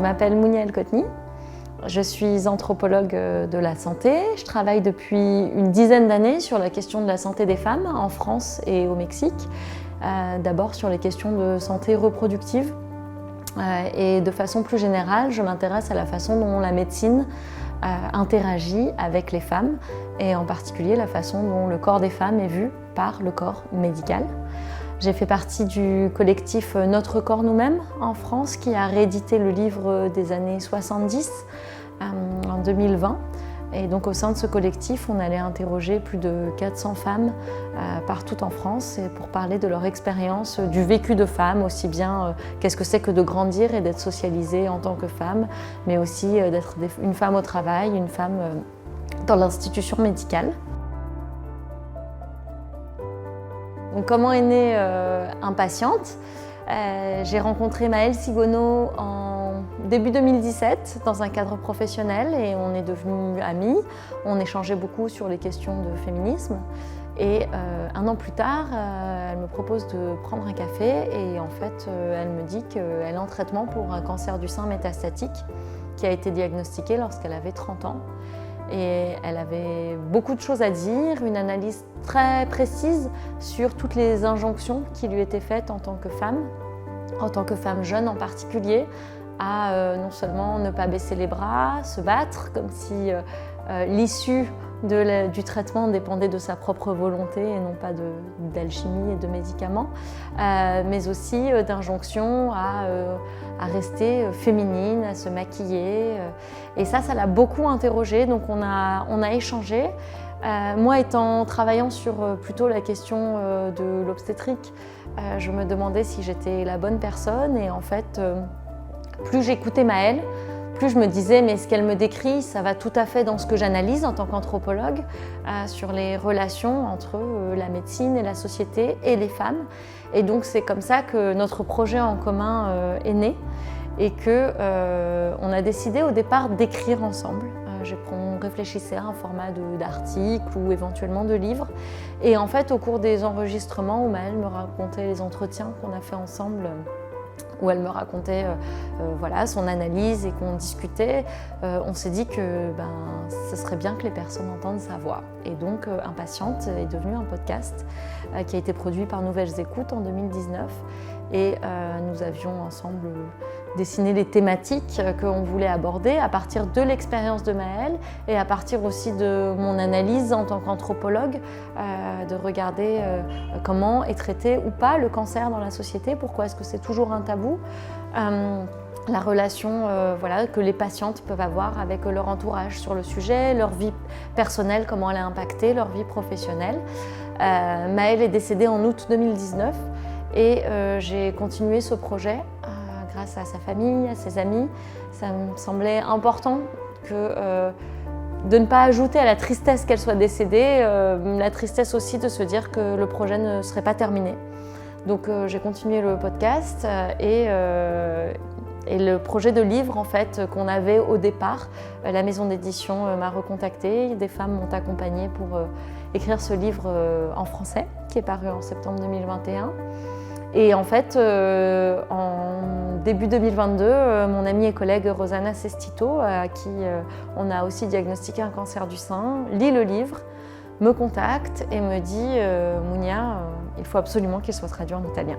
Je m'appelle Mounia El Kotni, je suis anthropologue de la santé. Je travaille depuis une dizaine d'années sur la question de la santé des femmes en France et au Mexique. D'abord sur les questions de santé reproductive et de façon plus générale, je m'intéresse à la façon dont la médecine interagit avec les femmes et en particulier la façon dont le corps des femmes est vu par le corps médical. J'ai fait partie du collectif Notre corps nous-mêmes en France qui a réédité le livre des années 70 en 2020. Et donc au sein de ce collectif, on allait interroger plus de 400 femmes partout en France pour parler de leur expérience, du vécu de femme, aussi bien qu'est-ce que c'est que de grandir et d'être socialisée en tant que femme, mais aussi d'être une femme au travail, une femme dans l'institution médicale. Donc, comment est née Impatiente? J'ai rencontré Maëlle Sigono en début 2017 dans un cadre professionnel et on est devenus amis. On échangeait beaucoup sur les questions de féminisme et un an plus tard, elle me propose de prendre un café et en fait, elle me dit qu'elle est en traitement pour un cancer du sein métastatique qui a été diagnostiqué lorsqu'elle avait 30 ans. Et elle avait beaucoup de choses à dire, une analyse très précise sur toutes les injonctions qui lui étaient faites en tant que femme jeune en particulier, à non seulement ne pas baisser les bras, se battre, comme si l'issue du traitement dépendait de sa propre volonté et non pas d'alchimie et de médicaments, mais aussi d'injonctions à rester féminine, à se maquiller. Et ça l'a beaucoup interrogée, donc on a échangé. Moi, travaillant sur plutôt la question de l'obstétrique, je me demandais si j'étais la bonne personne et en fait, plus j'écoutais Maëlle, plus je me disais, mais ce qu'elle me décrit, ça va tout à fait dans ce que j'analyse en tant qu'anthropologue sur les relations entre la médecine et la société et les femmes. Et donc c'est comme ça que notre projet en commun est né et qu'on a décidé au départ d'écrire ensemble. On réfléchissait à un format d'article ou éventuellement de livre. Et en fait, au cours des enregistrements où Maëlle me racontait les entretiens qu'on a fait ensemble, où elle me racontait son analyse et qu'on discutait, on s'est dit que ce serait bien que les personnes entendent sa voix. Et donc Impatiente est devenu un podcast qui a été produit par Nouvelles Écoutes en 2019 et nous avions ensemble dessiné les thématiques qu'on voulait aborder à partir de l'expérience de Maëlle et à partir aussi de mon analyse en tant qu'anthropologue, de regarder comment est traité ou pas le cancer dans la société, pourquoi est-ce que c'est toujours un tabou, la relation que les patientes peuvent avoir avec leur entourage sur le sujet, leur vie personnelle, comment elle a impacté leur vie professionnelle. Maëlle est décédée en août 2019 et j'ai continué ce projet grâce à sa famille, à ses amis. Ça me semblait important de ne pas ajouter à la tristesse qu'elle soit décédée, la tristesse aussi de se dire que le projet ne serait pas terminé. Donc j'ai continué le podcast et le projet de livre en fait qu'on avait au départ, la maison d'édition m'a recontactée, des femmes m'ont accompagnée pour écrire ce livre en français qui est paru en septembre 2021. Et en fait, en début 2022, mon amie et collègue Rosanna Sestito, à qui on a aussi diagnostiqué un cancer du sein, lit le livre, me contacte et me dit « Mounia, il faut absolument qu'il soit traduit en italien ».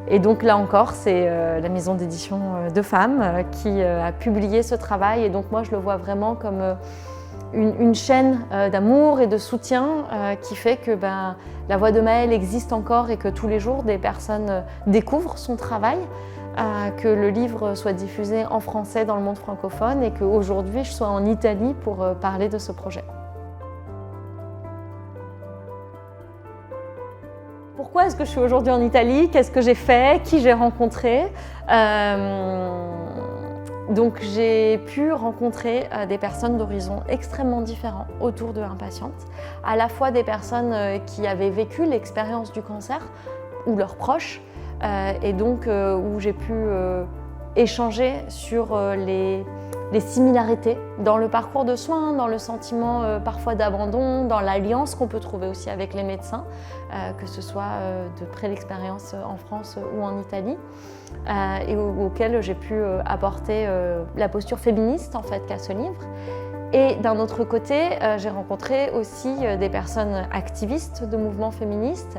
Et donc là encore, c'est la maison d'édition de femmes qui a publié ce travail. Et donc moi, je le vois vraiment comme une chaîne d'amour et de soutien qui fait que la voix de Maëlle existe encore et que tous les jours, des personnes découvrent son travail, que le livre soit diffusé en français dans le monde francophone et qu'aujourd'hui, je sois en Italie pour parler de ce projet. Pourquoi est-ce que je suis aujourd'hui en Italie? Qu'est-ce que j'ai fait? Qui j'ai rencontré? Donc j'ai pu rencontrer des personnes d'horizons extrêmement différents autour de Impatiente, à la fois des personnes qui avaient vécu l'expérience du cancer ou leurs proches, et donc où j'ai pu échanger sur les les similarités dans le parcours de soins, dans le sentiment parfois d'abandon, dans l'alliance qu'on peut trouver aussi avec les médecins, que ce soit de près l'expérience en France ou en Italie, et auquel j'ai pu apporter la posture féministe en fait qu'a ce livre. Et d'un autre côté, j'ai rencontré aussi des personnes activistes de mouvements féministes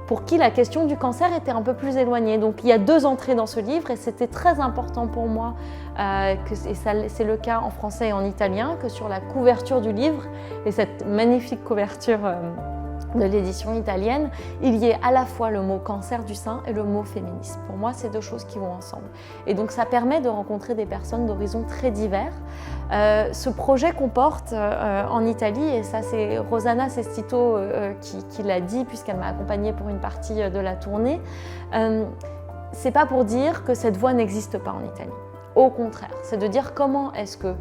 pour qui la question du cancer était un peu plus éloignée. Donc il y a 2 entrées dans ce livre et c'était très important pour moi, et c'est le cas en français et en italien, que sur la couverture du livre, et cette magnifique couverture de l'édition italienne, il y ait à la fois le mot cancer du sein et le mot féminisme. Pour moi, c'est 2 choses qui vont ensemble. Et donc ça permet de rencontrer des personnes d'horizons très divers. Ce projet comporte en Italie, et ça c'est Rosanna Sestito qui l'a dit puisqu'elle m'a accompagnée pour une partie de la tournée, c'est pas pour dire que cette voie n'existe pas en Italie. Au contraire, c'est de dire comment est-ce que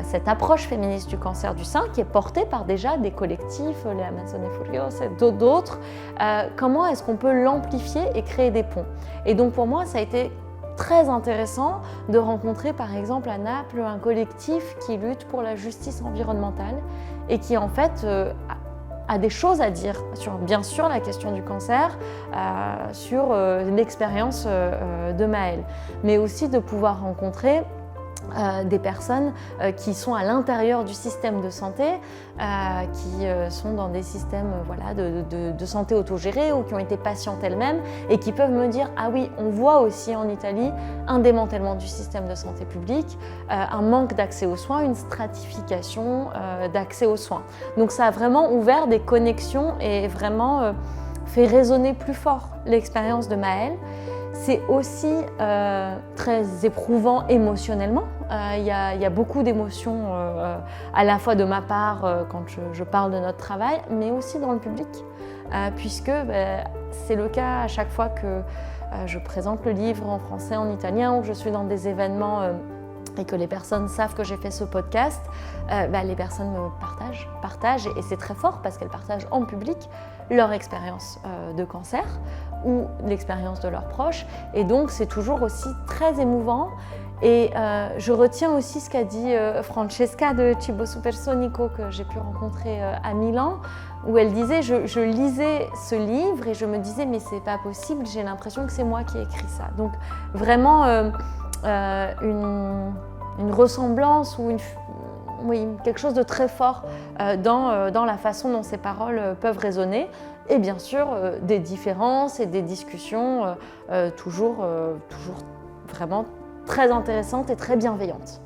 cette approche féministe du cancer du sein, qui est portée par déjà des collectifs, les Amazones Furiose et d'autres, comment est-ce qu'on peut l'amplifier et créer des ponts. Et donc pour moi, ça a été très intéressant de rencontrer par exemple à Naples un collectif qui lutte pour la justice environnementale et qui en fait a des choses à dire sur bien sûr la question du cancer, sur l'expérience de Maëlle, mais aussi de pouvoir rencontrer des personnes qui sont à l'intérieur du système de santé, qui sont dans des systèmes de santé autogérés ou qui ont été patientes elles-mêmes et qui peuvent me dire « Ah oui, on voit aussi en Italie un démantèlement du système de santé publique, un manque d'accès aux soins, une stratification d'accès aux soins ». Donc ça a vraiment ouvert des connexions et vraiment fait résonner plus fort l'expérience de Maëlle. C'est aussi très éprouvant émotionnellement. Il y a beaucoup d'émotions à la fois de ma part quand je parle de notre travail, mais aussi dans le public, puisque c'est le cas à chaque fois que je présente le livre en français, en italien, ou que je suis dans des événements et que les personnes savent que j'ai fait ce podcast, les personnes me partagent et c'est très fort parce qu'elles partagent en public leur expérience de cancer ou l'expérience de leurs proches, et donc c'est toujours aussi très émouvant. Et je retiens aussi ce qu'a dit Francesca de Cibo Supersonico que j'ai pu rencontrer à Milan, où elle disait je lisais ce livre et je me disais mais c'est pas possible, j'ai l'impression que c'est moi qui ai écrit ça. Donc vraiment une ressemblance ou quelque chose de très fort dans la façon dont ces paroles peuvent résonner, et bien sûr des différences et des discussions toujours vraiment très intéressantes et très bienveillantes.